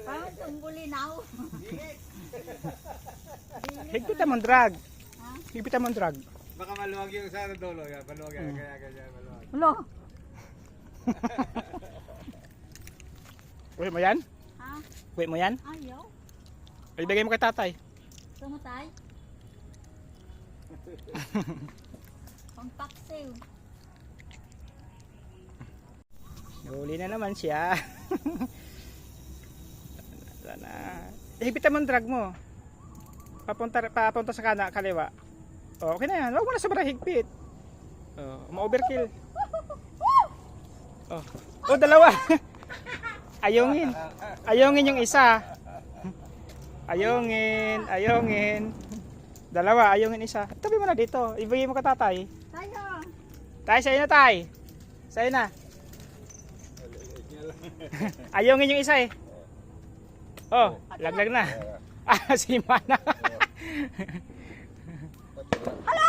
Parang tumbuli na ako. Higpitan mong drag. Ha? Higpitan mong drag. Baka maluwag yung sa dulo. Yan, maluwag yan. Kaya ganyan, maluwag. Ulo. Uwi mo yan? Ha? Uwi mo yan? Ayaw. Ibigay mo kay tatay. Sumatay. Pampaksiw. Huli na naman siya. Sana. Higpitan mong drag mo. Papunta sa kaliwa. Oh, okay na yan. Huwag mo na sobrang higpit. Oh, ma-overkill. Oh. Oh, dalawa. Ayungin. Ayungin yung isa. Ayungin. Dalawa, ayungin isa. Tabi mo na dito. Ibigay mo ka tatay. Tayo. Tay, sa'yo na tay. Sa'yo na. Ayungin yung isa eh. Oh, laglag na. Ah, si Mana.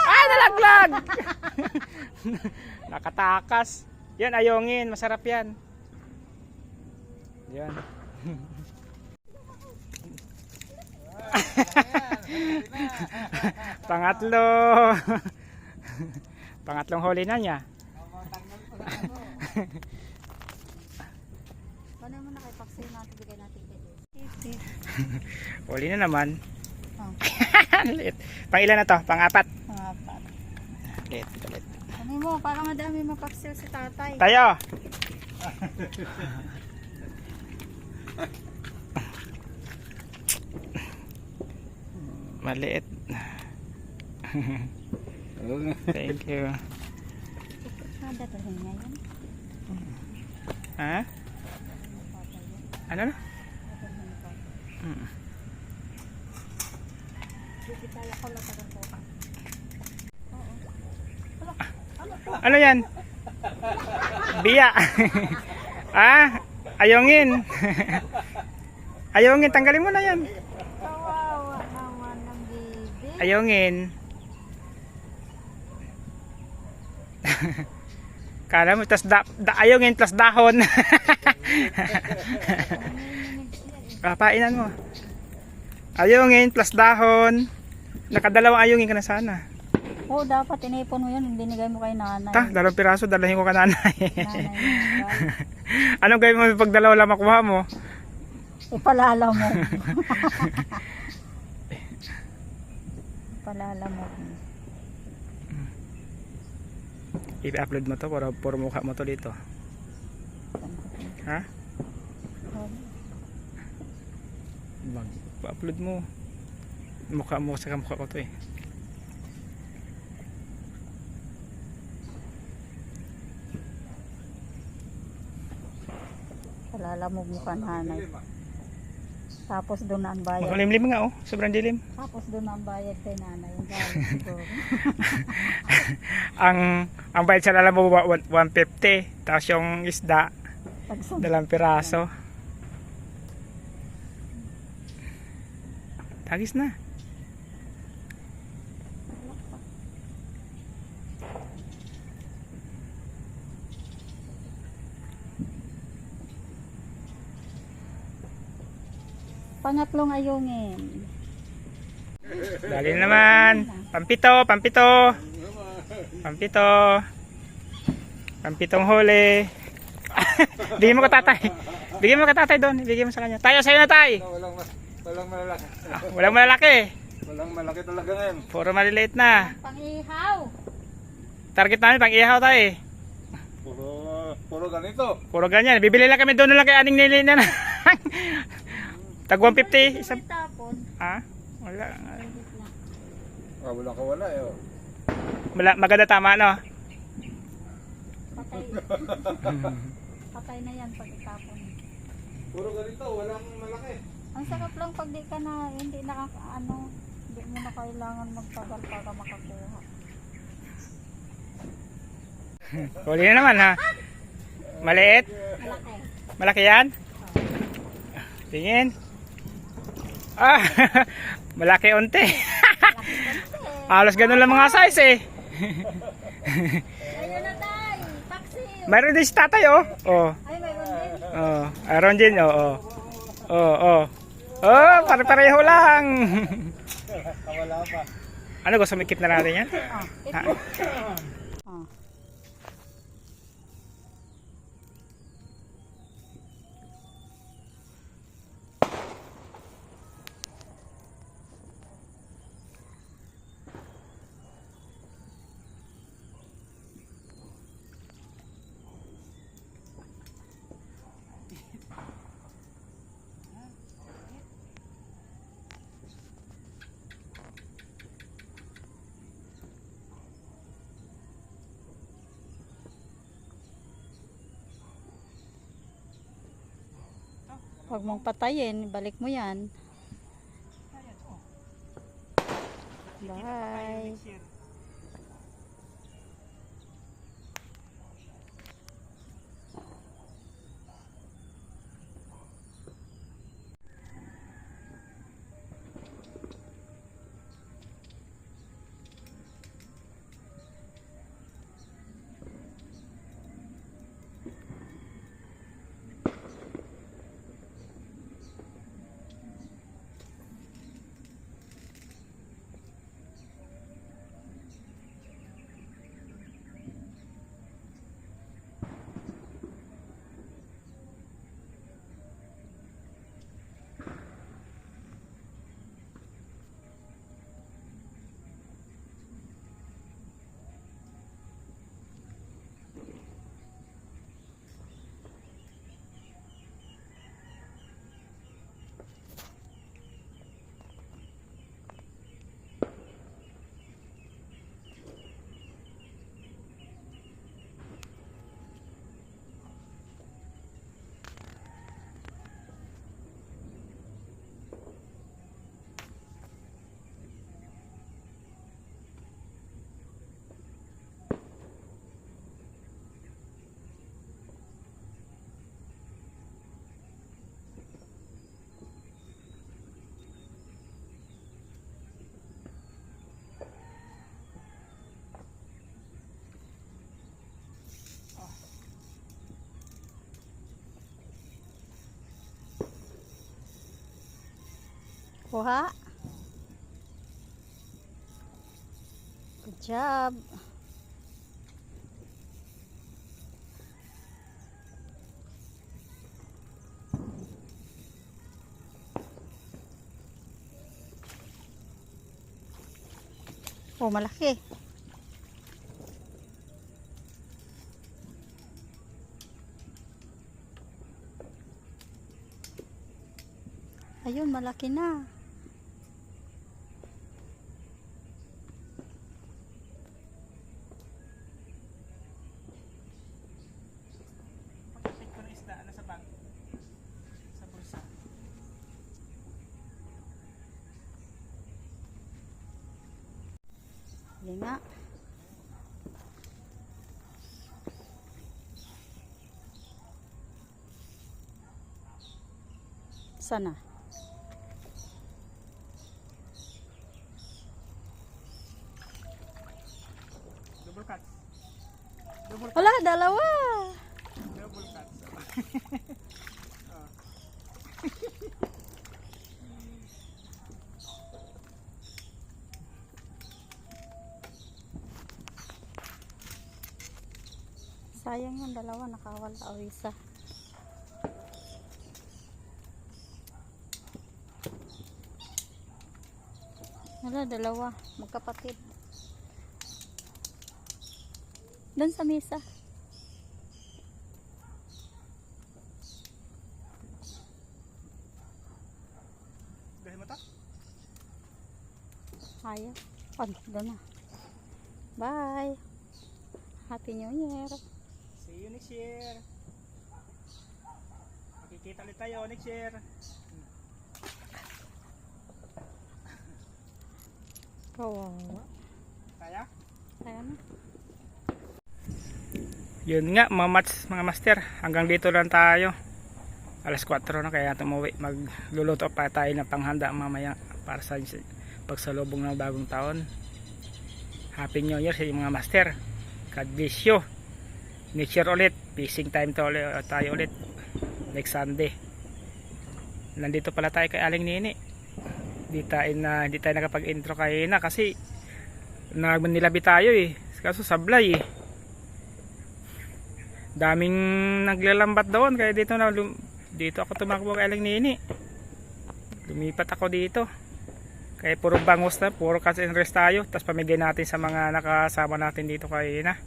Ay, nalaglag! Nakatakas. Yan, ayungin. Masarap yan. Yan. Pangatlo. Pangatlong huli na niya. Paano mo na kay paksiw natin bigay natin kay Huli na naman. Oh. Liit. Pang ilan na to? Pang-apat. Apat. Liit. Ano mo, parang madami mapaksiw si tatay. Tayo. Maliit. Thank you. Dadalhin niya yun. Ha? Ano na? Hindi tayo ko lang po ka. Ano yan? Biya. Ah, ayungin. Ayungin, tanggalin mo na yan. Kawawa naman ng baby. Ayungin. Kala mo, tas ayungin plus dahon. Painan mo. Ayungin plus dahon. Nakadalawang ayungin ka na sana. Oo, dapat tinipon mo yun. Binigay mo kay nanay. Ta, 2 piraso, dalahin ko ka nanay. Nanay mo. Anong gawin mo pag 2 lang makuha mo? Ipalala mo. Ipalala mo. I-upload mo to, puro mukha mo to dito. Ha? Pa-upload mo. Mukha mo sa mukha ko to eh. Ipalala mo mukha nanay. Tapos doon na ang bayad. Makulimlim nga oh, sobrang dilim. Tapos doon na ang bayad kay nanay. Yung galing siguro. ang bayad sa lalam mo 150, tapos yung isda 2 piraso. Tagis na. Pangatlong ayungin. Dali naman. Pampito. Pampitong huli. Bigyan mo ka tatay doon. Bigyan mo sa kanya. Tayo, sa'yo na tay. Walang malalaki. Walang malalaki. Walang malaki talaga ngayon. Puro maliliit na. Pang-ihaw. Target namin pang ihaw tayo eh. Puro ganito. Puro ganyan. Bibili lang kami doon lang kay aning nili na. Tag 150. Isang... Tapon. Ha? Wala. Walang kawala eh. Oh. Maganda tama no? Patay. Patay na yan pag itapon. Puro ganito, walang malaki. Ang sarap lang pag di ka na, hindi na hindi mo na kailangan magtagal para makakuha. Huli na naman ha. Maliit? Malaki. Malaki yan? Tingin. Ah, malaki unti. Halos ganun lang mga size eh. Ayun na tayo. Taxi. Mayroon din si tatay oh. Oh. Ay, mayroon din. Oh, mayroon din oh. Oh, oh. Oh, pare-pareho lang. Kawala pa. Ano, gusto mikit na natin yan? Ha? Oh. Huwag mong patayin, balik mo yan. Bye. Kuha. Good job. Oh, malaki. Ayun, malaki na. Pagkapit ko ng isda, nasa bag. Sa bulsa. Hindi nga. Sana. Double cuts. Double cuts. Wala, dalawa. Double cuts. Oh. Sayang yung dalawa, nakawala o isa. Wala, dalawa. Magkapatid. Doon sa mesa. Dahil mo to? Ayaw. Oh, doon na. Bye. Happy New Year. See you next year. Makikita ulit tayo next year. Kawawa. Kaya? Kaya na. Yun nga mga master, hanggang dito lang tayo. Alas 4 na kaya tumuwi. Magluluto pa tayo ng panghanda mamaya para sa pagsalubong ng bagong taon. Happy New Year sa mga master. God bless you. Next year ulit, fishing time tayo ulit next Sunday. Nandito pala tayo kay Aling Nini. Di tayo nakapag-intro kay na kasi nilabi tayo eh. Kaso sablay eh. Daming naglalambat doon kaya dito ako tumakbo kay Aling Nini. Lumipat ako dito. Kaya puro bangos na, puro cash and rest tayo. Tapos pamigay natin sa mga nakasama natin dito kay na.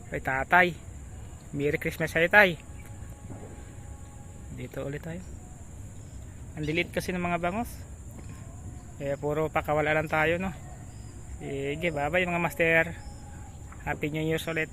Kay tatay. Merry Christmas sa'yo tay. Dito ulit tayo. Ang lilit kasi ng mga bangos. Kaya puro pakawala lang tayo no. Sige, bye bye mga master. Happy New Year ulit.